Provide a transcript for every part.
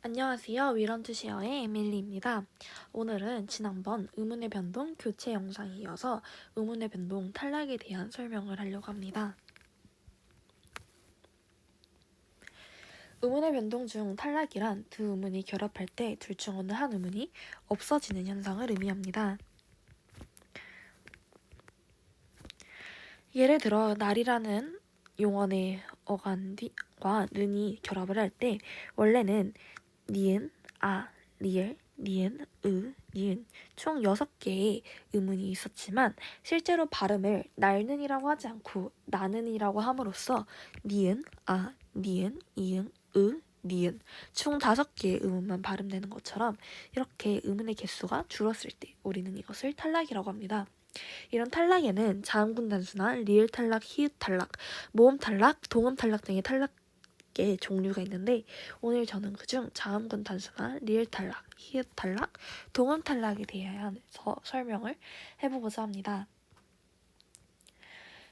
안녕하세요. 위런투시어의 에밀리입니다. 오늘은 지난번 의문의 변동 교체 영상에 이어서 의문의 변동 탈락에 대한 설명을 하려고 합니다. 의문의 변동 중 탈락이란 두 의문이 결합할 때 둘 중 어느 한 의문이 없어지는 현상을 의미합니다. 예를 들어 날이라는 용언의 어간과 는이 결합을 할 때 원래는 니은, 아, 리을, 니은, 니은 총 6개의 의문이 있었지만 실제로 발음을 날는이라고 하지 않고 나는이라고 함으로써 니은, 아, 니은, 이응, 니은 총 5개의 의문만 발음되는 것처럼 이렇게 의문의 개수가 줄었을 때 우리는 이것을 탈락이라고 합니다. 이런 탈락에는 자음군 단수나 리을 탈락, 히읗 탈락, 모음 탈락, 동음 탈락 등의 탈락의 종류가 있는데 오늘 저는 그중 자음군 단수나 리을 탈락, 히읗 탈락, 동음 탈락에 대해서 설명을 해보고자 합니다.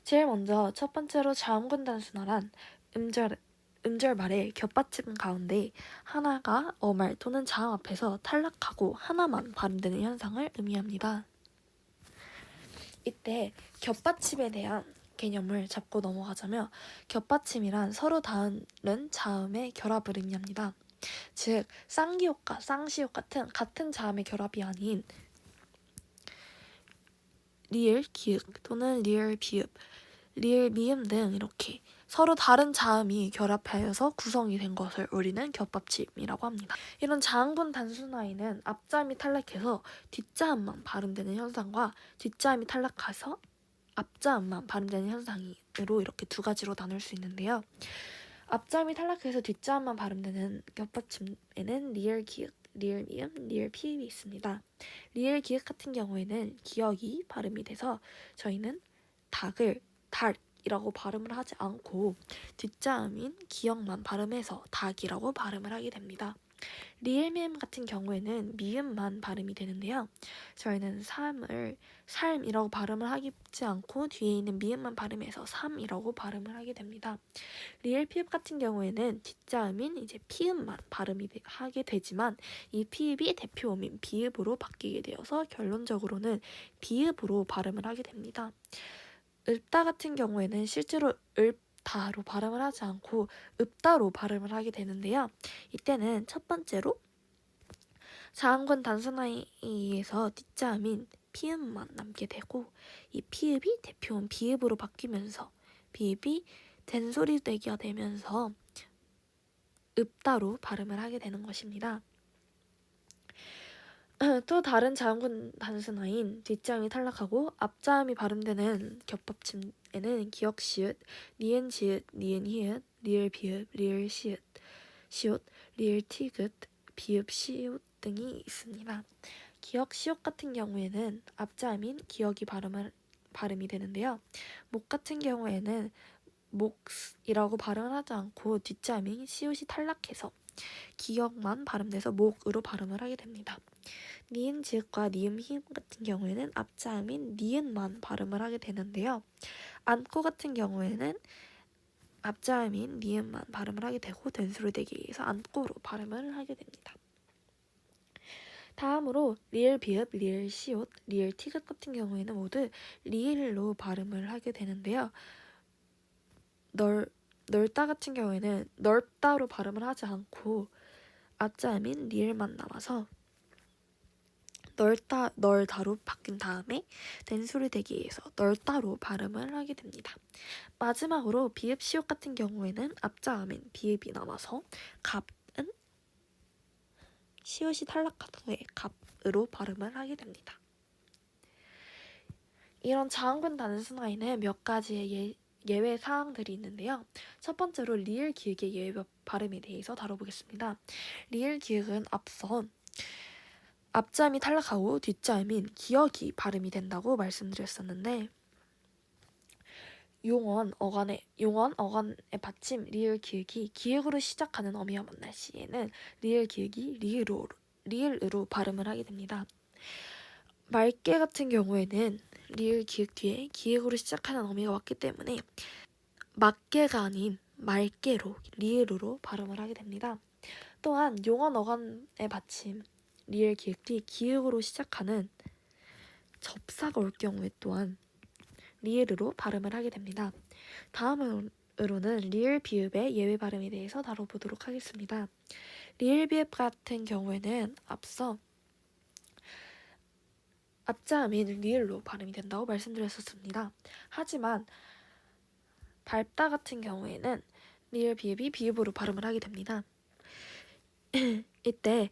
제일 먼저 첫 번째로 자음군 단수나란 음절 말의 겹받침 가운데 하나가 어말 또는 자음 앞에서 탈락하고 하나만 발음되는 현상을 의미합니다. 이때 겹받침에 대한 개념을 잡고 넘어가자면 겹받침이란 서로 다른 자음의 결합을 의미합니다. 즉 쌍기역과 쌍시역 같은 자음의 결합이 아닌 리을 기역 또는 리을 비읍, 리을 미음 등 이렇게 서로 다른 자음이 결합하여서 구성이 된 것을 우리는 겹받침이라고 합니다. 이런 자음군 단순화에는 앞자음이 탈락해서 뒷자음만 발음되는 현상과 뒷자음이 탈락해서 앞자음만 발음되는 현상으로 이렇게 두 가지로 나눌 수 있는데요. 앞자음이 탈락해서 뒷자음만 발음되는 겹받침에는 리을 기역, 리을 미음, 리을 피읍이 있습니다. 리을 기역 같은 경우에는 기역이 발음이 돼서 저희는 닭을 닭이라고 발음을 하지 않고 뒷자음인 기역만 발음해서 닭이라고 발음을 하게 됩니다. 리을 미음 같은 경우에는 미음만 발음이 되는데요. 저희는 삶이라고 발음을 하지 않고 뒤에 있는 미음만 발음해서 삶이라고 발음을 하게 됩니다. 리을 피읍 같은 경우에는 뒷자음인 이제 피읍만 발음이 하게 되지만 이 피읍이 대표음인 비읍으로 바뀌게 되어서 결론적으로는 비읍으로 발음을 하게 됩니다. 읍다 같은 경우에는 실제로 다로 발음을 하지 않고 읍다로 발음을 하게 되는데요. 이때는 첫 번째로 자음군 단순화에 의해서 뒷자음인 피읍만 남게 되고 이 피읍이 대표음 비읍으로 바뀌면서 비읍이 된소리되기가 되면서 읍다로 발음을 하게 되는 것입니다. 또 다른 자음군 단순화인 뒷자음이 탈락하고 앞자음이 발음되는 겹받침에는 기역 시읒, 니은 지읒, 니은 히읗, 리을 비읍, 리을 시읒, 리을 티귿, 비읍 시읒 등이 있습니다. 기역 시옷 같은 경우에는 앞자음인 기역이 발음이 되는데요. 목 같은 경우에는 목이라고 발음을 하지 않고 뒷자음인 시옷이 탈락해서 기역만 발음돼서 목으로 발음을 하게 됩니다. 니은 지읒과 니은 히읗 같은 경우에는 앞자음인 니은만 발음을 하게 되는데요. 안고 같은 경우에는 앞자음인 니은만 발음을 하게 되고 된소리 되기 위해서 안고로 발음을 하게 됩니다. 다음으로 리을 비읍, 리을 시옷, 리을 티귿 같은 경우에는 모두 리을로 발음을 하게 되는데요. 넓다 같은 경우에는 넓다로 발음을 하지 않고 앞자음인 리을만 남아서 널다로 바뀐 다음에 된소리 되기 위해서 널다로 발음을 하게 됩니다. 마지막으로 비읍 시옷 같은 경우에는 앞자음인 비읍이 남아서 갑은 시옷이 탈락한 후에 갑으로 발음을 하게 됩니다. 이런 자음군 단순화에는 몇 가지의 예외 사항들이 있는데요. 첫 번째로 리을 기역의 예외 발음에 대해서 다뤄보겠습니다. 리을 기역은 앞서 앞자음이 탈락하고 뒷자음인 기역이 발음이 된다고 말씀드렸었는데 용언, 어간의 받침 리을 기역이 기역으로 시작하는 어미와 만날 시에는 리을 기역이 리을으로 발음을 하게 됩니다. 말개 같은 경우에는 리을 기역 뒤에 기역으로 시작하는 어미가 왔기 때문에 막개가 아닌 말개로 리을으로 발음을 하게 됩니다. 또한 용언 어간의 받침 리을 기역이 기역으로 시작하는 접사가 올 경우에 또한 리을으로 발음을 하게 됩니다. 다음으로는 리을 비읍의 예외 발음에 대해서 다뤄보도록 하겠습니다. 리을 비읍 같은 경우에는 앞서 앞자음인 리을로 발음이 된다고 말씀드렸었습니다. 하지만 밟다 같은 경우에는 리을 비읍이 비읍으로 발음을 하게 됩니다. 이때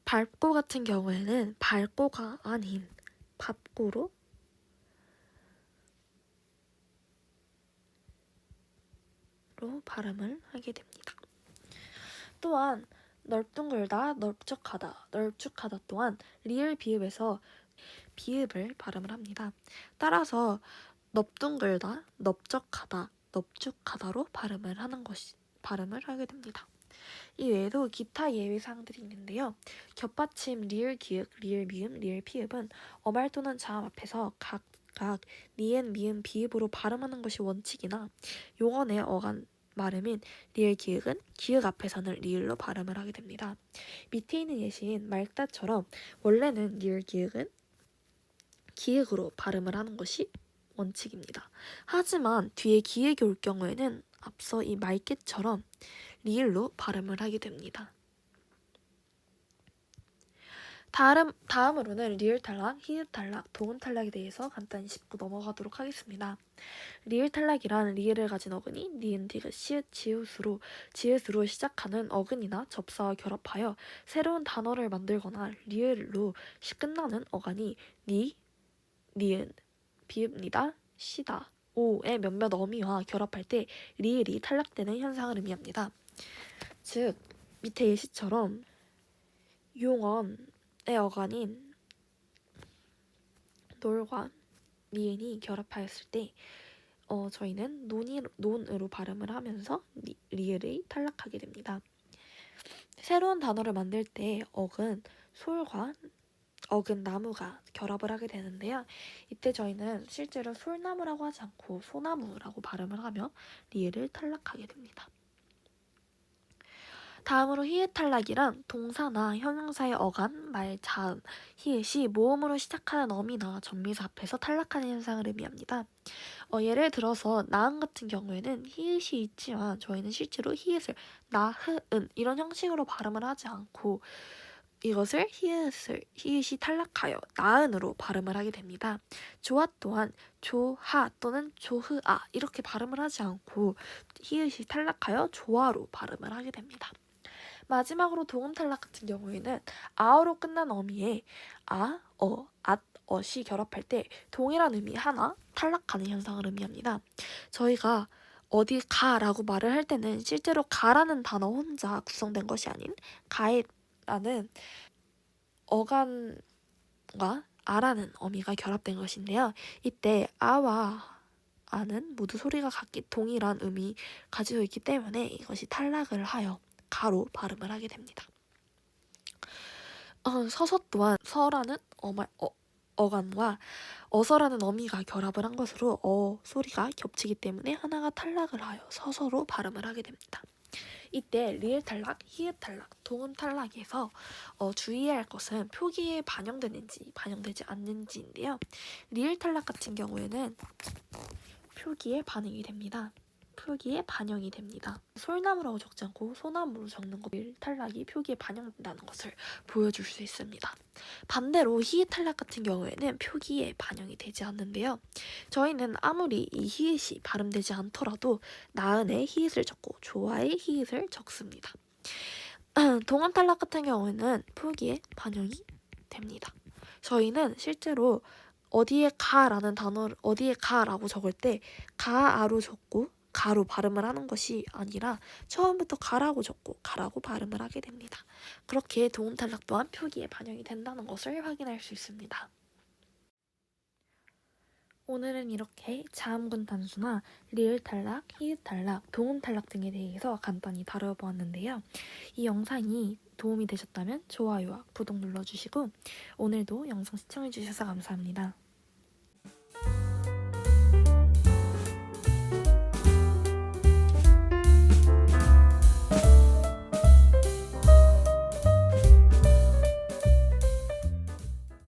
밟고 같은 경우에는 밟고가 아닌 밟고로 발음을 하게 됩니다. 또한 넓둥글다, 넓적하다, 널쭉하다 또한 리을 비읍에서 비읍을 발음을 합니다. 따라서 넓둥글다, 넓적하다, 넓쭉하다로 발음을 하게 됩니다. 이 외에도 기타 예외사항들이 있는데요. 겹받침 리을 기역, 리을 미음, 리을 피읍은 어말 또는 자음 앞에서 각각 니은, 미음, 비읍으로 발음하는 것이 원칙이나 용언의 어간 발음인 리을 기역은 기역 앞에서는 리을로 발음을 하게 됩니다. 밑에 있는 예시인 말다처럼 원래는 리을 기역은 기역으로 발음을 하는 것이 원칙입니다. 하지만 뒤에 기역이 올 경우에는 앞서 이 말개처럼 리을로 발음을 하게 됩니다. 다음으로는 리을 탈락, 히읗 탈락, 동음 탈락에 대해서 간단히 짚고 넘어가도록 하겠습니다. 리을 탈락이란 리을을 가진 어근이 니은, 디귿, 시읒, 지읒으로 시작하는 어근이나 접사와 결합하여 새로운 단어를 만들거나 리을로 끝나는 어간이 니, 니은, 비읍니다, 시다, 오의 몇몇 어미와 결합할 때 리을이 탈락되는 현상을 의미합니다. 즉 밑에 예시처럼 용언의 어간인 놀과 니은이 결합하였을 때 저희는 논으로 발음을 하면서 리을이 탈락하게 됩니다. 새로운 단어를 만들 때 어근 솔과 어근 나무가 결합을 하게 되는데요. 이때 저희는 실제로 솔나무라고 하지 않고 소나무라고 발음을 하며 리을을 탈락하게 됩니다. 다음으로 히읗 탈락이란 동사나 형용사의 어간, 말, 자음, 히읗이 모음으로 시작하는 어미나 전미사 앞에서 탈락하는 현상을 의미합니다. 예를 들어서 나은 같은 경우에는 히읗이 있지만 저희는 실제로 히읗을 나흐은 이런 형식으로 발음을 하지 않고 이것을 히읗이 탈락하여 나은으로 발음을 하게 됩니다. 조아 또한 조하 또는 조흐아 이렇게 발음을 하지 않고 히읗이 탈락하여 조아로 발음을 하게 됩니다. 마지막으로 동음 탈락 같은 경우에는 아어로 끝난 어미에 아, 앗, 엇이 결합할 때 동일한 의미 하나 탈락하는 현상을 의미합니다. 저희가 어디 가라고 말을 할 때는 실제로 가라는 단어 혼자 구성된 것이 아닌 가에라는 어간과 아라는 어미가 결합된 것인데요. 이때 아와 아는 모두 소리가 동일한 의미 가지고 있기 때문에 이것이 탈락을 하여 가로 발음을 하게 됩니다. 서서 또한 서라는 어간과 어서라는 어미가 결합을 한 것으로 소리가 겹치기 때문에 하나가 탈락을 하여 서서로 발음을 하게 됩니다. 이때 리을 탈락, 히읗 탈락, 동음 탈락에서 주의해야 할 것은 표기에 반영되는지 반영되지 않는지인데요. 리을 탈락 같은 경우에는 표기에 반영이 됩니다. 표기에 반영이 됩니다. 솔나무라고 적지 않고 소나무로 적는 것 탈락이 표기에 반영된다는 것을 보여줄 수 있습니다. 반대로 히읗 탈락 같은 경우에는 표기에 반영이 되지 않는데요. 저희는 아무리 이 히읗이 발음되지 않더라도 나은의 히읗을 적고 조아의 히읗을 적습니다. 동음 탈락 같은 경우에는 표기에 반영이 됩니다. 저희는 실제로 어디에 가라는 단어를 어디에 가라고 적을 때 가아로 적고 가로 발음을 하는 것이 아니라 처음부터 가라고 적고 가라고 발음을 하게 됩니다. 그렇게 동음 탈락 또한 표기에 반영이 된다는 것을 확인할 수 있습니다. 오늘은 이렇게 자음군 단수나 리을 탈락, 히읗 탈락, 동음 탈락 등에 대해서 간단히 다뤄보았는데요. 이 영상이 도움이 되셨다면 좋아요와 구독 눌러주시고 오늘도 영상 시청해주셔서 감사합니다.